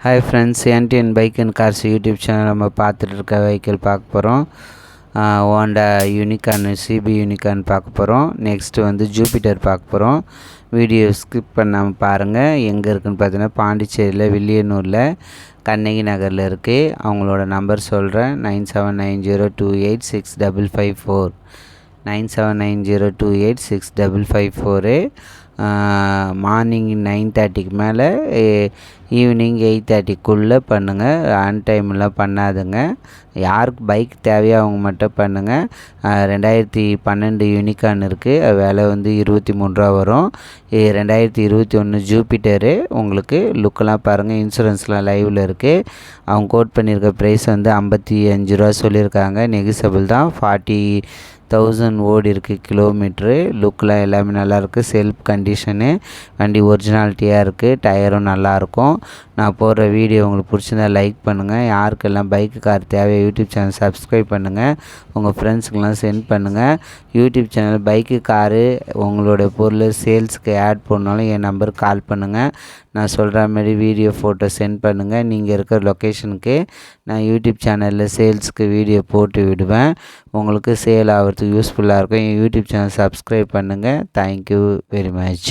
Hi friends, NTN bike and cars YouTube channel நம்ம பார்த்துட்டு இருக்க வெஹிக்கிள் பார்க்க போகிறோம். ஹோண்டா யூனிகார்ன் சிபி யூனிகார்ன் பார்க்க போகிறோம். நெக்ஸ்ட்டு வந்து ஜூபிட்டர் பார்க்க போகிறோம். வீடியோ ஸ்கிப் பண்ணாமல் பாருங்கள். எங்கே இருக்குதுன்னு பார்த்தீங்கன்னா பாண்டிச்சேரியில் வில்லியனூரில் கண்ணகி நகரில் இருக்குது. அவங்களோட நம்பர் சொல்கிறேன். 9790286554 9790286554. மார்னிங் 9:30க்கு மேலே ஈவினிங் 8:30க்குள்ளே பண்ணுங்கள். டைம்லாம் பண்ணாதுங்க. யாருக்கு பைக் தேவையோ அவங்க மட்டும் பண்ணுங்கள். 2012 யூனிகார்ன் இருக்குது. விலை வந்து 23 ரூபா வரும். 2021 ஜூபிட்டரு. உங்களுக்கு லுக்கெல்லாம் பாருங்கள். இன்சூரன்ஸ்லாம் லைவில் இருக்குது. அவங்க கோட் பண்ணியிருக்க ப்ரைஸ் வந்து 55 ரூபா சொல்லியிருக்காங்க. நெகிசபிள் தான். 40,000 ஓடி இருக்குது கிலோமீட்ரு. லுக்கெலாம் எல்லாமே நல்லாயிருக்கு. Self condition. வண்டி ஒரிஜினாலிட்டியாக இருக்குது. டயரும் நல்லாயிருக்கும். நான் போடுற வீடியோ உங்களுக்கு பிடிச்சிருந்தா லைக் பண்ணுங்கள். யாருக்கெல்லாம் பைக்கு கார் தேவையோ யூடியூப் சேனல் சப்ஸ்கிரைப் பண்ணுங்கள். உங்கள் ஃப்ரெண்ட்ஸுக்கெல்லாம் சென்ட் பண்ணுங்கள். யூடியூப் சேனல் பைக்கு காரு உங்களோட பொருள் சேல்ஸுக்கு ஆட் பண்ணாலும் என் நம்பருக்கு கால் பண்ணுங்கள். நான் சொல்கிற மாதிரி வீடியோ ஃபோட்டோ சென்ட் பண்ணுங்கள். நீங்கள் இருக்கிற லொக்கேஷனுக்கு நான் யூடியூப் சேனலில் சேல்ஸுக்கு வீடியோ போட்டு விடுவேன். உங்களுக்கு சேல் ஆகிறதுக்கு யூஸ்ஃபுல்லாக இருக்கும். என் யூடியூப் சேனல் சப்ஸ்கிரைப் பண்ணுங்கள். Thank you very much.